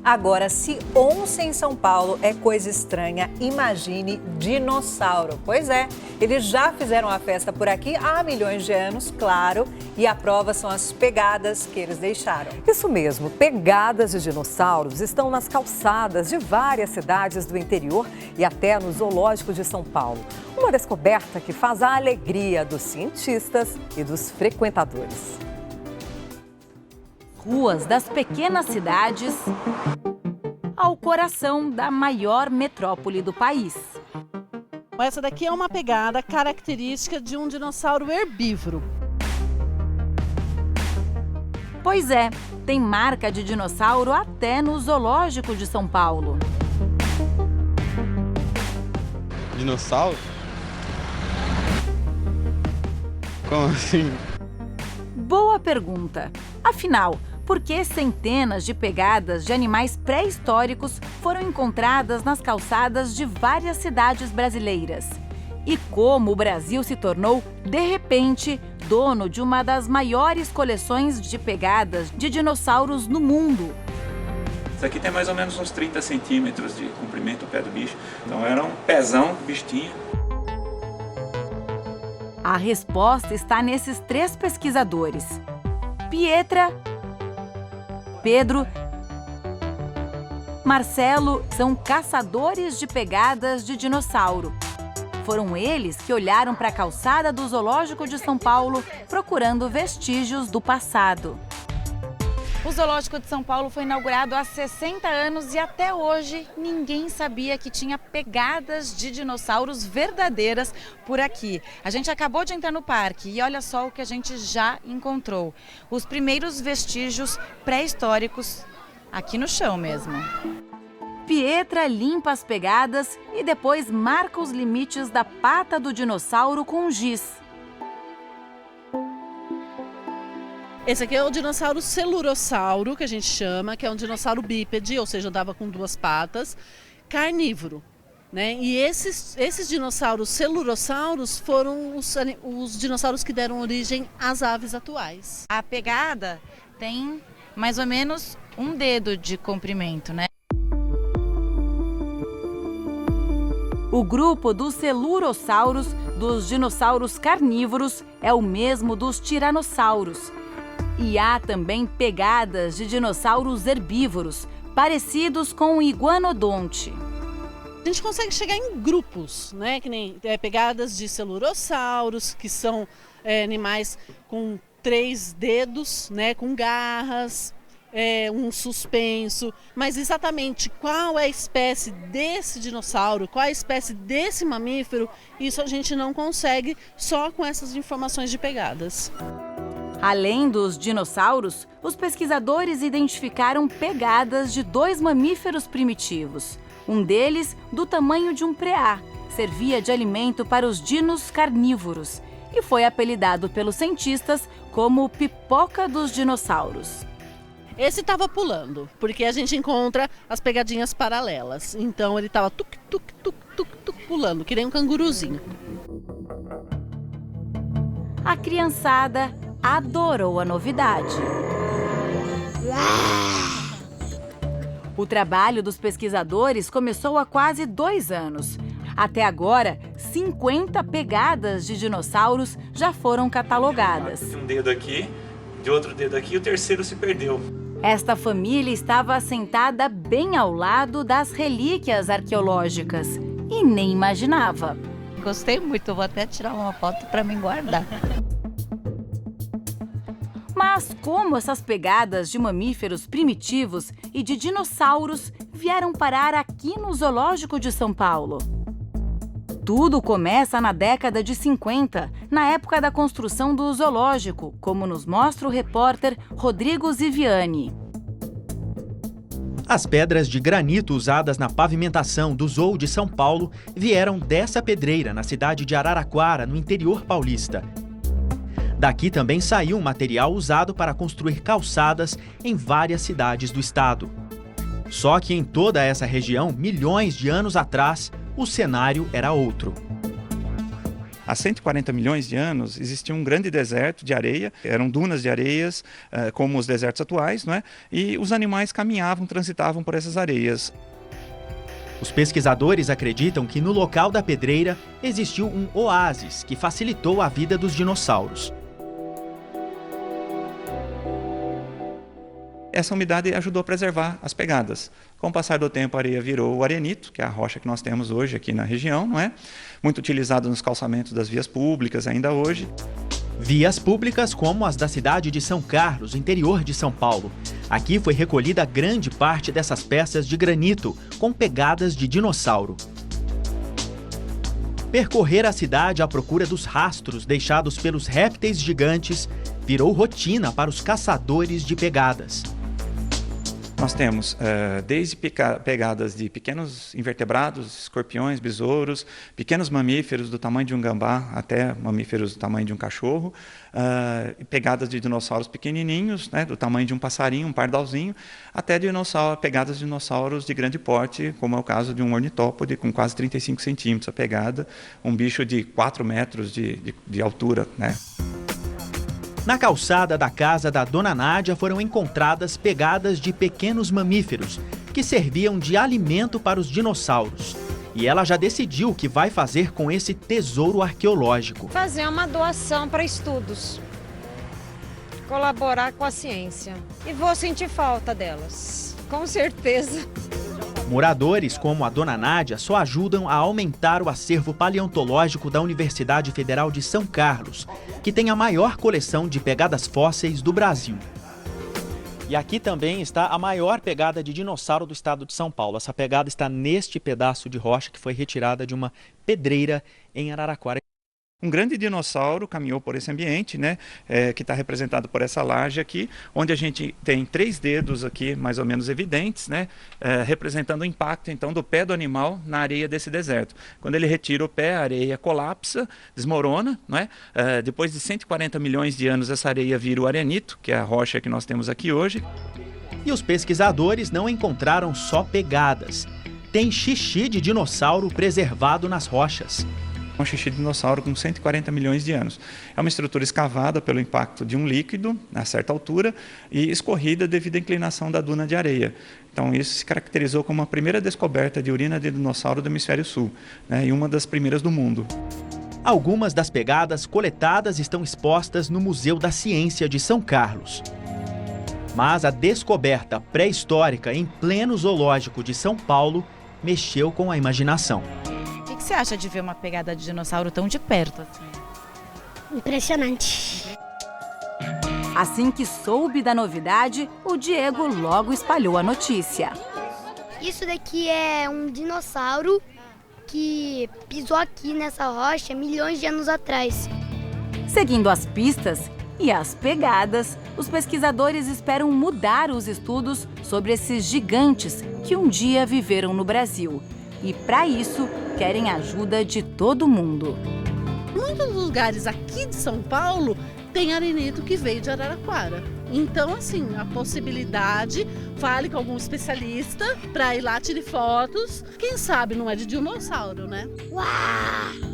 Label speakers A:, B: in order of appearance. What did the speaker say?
A: Agora, se onça em São Paulo é coisa estranha, imagine dinossauro. Pois é, eles já fizeram a festa por aqui há milhões de anos, claro, e a prova são as pegadas que eles deixaram.
B: Isso mesmo, pegadas de dinossauros estão nas calçadas de várias cidades do interior e até no zoológico de São Paulo. Uma descoberta que faz a alegria dos cientistas e dos frequentadores.
C: Ruas das pequenas cidades ao coração da maior metrópole do país.
D: Essa daqui é uma pegada característica de um dinossauro herbívoro.
C: Pois é, tem marca de dinossauro até no zoológico de São Paulo.
E: Dinossauro? Como assim?
C: Boa pergunta. Afinal, por que centenas de pegadas de animais pré-históricos foram encontradas nas calçadas de várias cidades brasileiras? E como o Brasil se tornou, de repente, dono de uma das maiores coleções de pegadas de dinossauros no mundo?
F: Isso aqui tem mais ou menos uns 30 centímetros de comprimento o pé do bicho. Então era um pezão que o bicho tinha.
C: A resposta está nesses três pesquisadores. Pietra, Pedro, Marcelo são caçadores de pegadas de dinossauro. Foram eles que olharam para a calçada do Zoológico de São Paulo procurando vestígios do passado.
G: O Zoológico de São Paulo foi inaugurado há 60 anos e até hoje ninguém sabia que tinha pegadas de dinossauros verdadeiras por aqui. A gente acabou de entrar no parque e olha só o que a gente já encontrou. Os primeiros vestígios pré-históricos aqui no chão mesmo.
C: Pietra limpa as pegadas e depois marca os limites da pata do dinossauro com giz.
D: Esse aqui é o dinossauro celurossauro, que a gente chama, que é um dinossauro bípede, ou seja, andava com duas patas, carnívoro. Né? E esses dinossauros celurossauros foram os dinossauros que deram origem às aves atuais.
G: A pegada tem mais ou menos um dedo de comprimento, né?
C: O grupo dos celurossauros, dos dinossauros carnívoros, é o mesmo dos tiranossauros. E há também pegadas de dinossauros herbívoros, parecidos com o iguanodonte.
D: A gente consegue chegar em grupos, né? Que nem pegadas de celurossauros, que são animais com 3 dedos, né? Com garras, um suspenso. Mas exatamente qual é a espécie desse dinossauro, qual é a espécie desse mamífero, isso a gente não consegue só com essas informações de pegadas.
C: Além dos dinossauros, os pesquisadores identificaram pegadas de 2 mamíferos primitivos. Um deles, do tamanho de um preá, servia de alimento para os dinos carnívoros e foi apelidado pelos cientistas como pipoca dos dinossauros.
D: Esse estava pulando, porque a gente encontra as pegadinhas paralelas. Então ele estava tuc, tuc, tuc, tuc, tuc, pulando, que nem um canguruzinho.
C: A criançada adorou a novidade. O trabalho dos pesquisadores começou há quase 2 anos. Até agora, 50 pegadas de dinossauros já foram catalogadas.
F: De um dedo aqui, de outro dedo aqui, e o terceiro se perdeu.
C: Esta família estava assentada bem ao lado das relíquias arqueológicas e nem imaginava.
G: Gostei muito, vou até tirar uma foto para me guardar.
C: Mas como essas pegadas de mamíferos primitivos e de dinossauros vieram parar aqui no Zoológico de São Paulo? Tudo começa na década de 50, na época da construção do zoológico, como nos mostra o repórter Rodrigo Ziviani.
H: As pedras de granito usadas na pavimentação do Zoo de São Paulo vieram dessa pedreira na cidade de Araraquara, no interior paulista. Daqui também saiu um material usado para construir calçadas em várias cidades do estado. Só que em toda essa região, milhões de anos atrás, o cenário era outro.
F: Há 140 milhões de anos existia um grande deserto de areia, eram dunas de areias, como os desertos atuais, não é? E os animais caminhavam, transitavam por essas areias.
H: Os pesquisadores acreditam que no local da pedreira existiu um oásis que facilitou a vida dos dinossauros.
F: Essa umidade ajudou a preservar as pegadas. Com o passar do tempo, a areia virou o arenito, que é a rocha que nós temos hoje aqui na região, não é? Muito utilizado nos calçamentos das vias públicas ainda hoje.
H: Vias públicas como as da cidade de São Carlos, interior de São Paulo. Aqui foi recolhida grande parte dessas peças de granito, com pegadas de dinossauro. Percorrer a cidade à procura dos rastros deixados pelos répteis gigantes virou rotina para os caçadores de pegadas.
F: Nós temos desde pegadas de pequenos invertebrados, escorpiões, besouros, pequenos mamíferos do tamanho de um gambá até mamíferos do tamanho de um cachorro, pegadas de dinossauros pequenininhos, né, do tamanho de um passarinho, um pardalzinho, até pegadas de dinossauros de grande porte, como é o caso de um ornitópode com quase 35 centímetros a pegada, um bicho de 4 metros de altura, né?
H: Na calçada da casa da Dona Nádia foram encontradas pegadas de pequenos mamíferos que serviam de alimento para os dinossauros. E ela já decidiu o que vai fazer com esse tesouro arqueológico.
I: Fazer uma doação para estudos, colaborar com a ciência. E vou sentir falta delas, com certeza.
H: Moradores como a Dona Nádia só ajudam a aumentar o acervo paleontológico da Universidade Federal de São Carlos, que tem a maior coleção de pegadas fósseis do Brasil. E aqui também está a maior pegada de dinossauro do estado de São Paulo. Essa pegada está neste pedaço de rocha que foi retirada de uma pedreira em Araraquara.
F: Um grande dinossauro caminhou por esse ambiente, né, que está representado por essa laje aqui, onde a gente tem 3 dedos aqui, mais ou menos evidentes, né, representando o impacto então do pé do animal na areia desse deserto. Quando ele retira o pé, a areia colapsa, desmorona, né, depois de 140 milhões de anos essa areia vira o arenito, que é a rocha que nós temos aqui hoje.
H: E os pesquisadores não encontraram só pegadas. Tem xixi de dinossauro preservado nas rochas.
F: Um xixi de dinossauro com 140 milhões de anos. É uma estrutura escavada pelo impacto de um líquido, a certa altura, e escorrida devido à inclinação da duna de areia. Então isso se caracterizou como a primeira descoberta de urina de dinossauro do hemisfério sul, né, e uma das primeiras do mundo.
H: Algumas das pegadas coletadas estão expostas no Museu da Ciência de São Carlos. Mas a descoberta pré-histórica em pleno zoológico de São Paulo mexeu com a imaginação.
G: O que você acha de ver uma pegada de dinossauro tão de perto assim?
J: Impressionante.
C: Assim que soube da novidade, o Diego logo espalhou a notícia.
J: Isso daqui é um dinossauro que pisou aqui nessa rocha milhões de anos atrás.
C: Seguindo as pistas e as pegadas, os pesquisadores esperam mudar os estudos sobre esses gigantes que um dia viveram no Brasil. E, para isso, querem a ajuda de todo mundo.
D: Muitos lugares aqui de São Paulo tem arenito que veio de Araraquara. Então, assim, a possibilidade, fale com algum especialista para ir lá tirar fotos. Quem sabe não é de dinossauro, né?
J: Uau!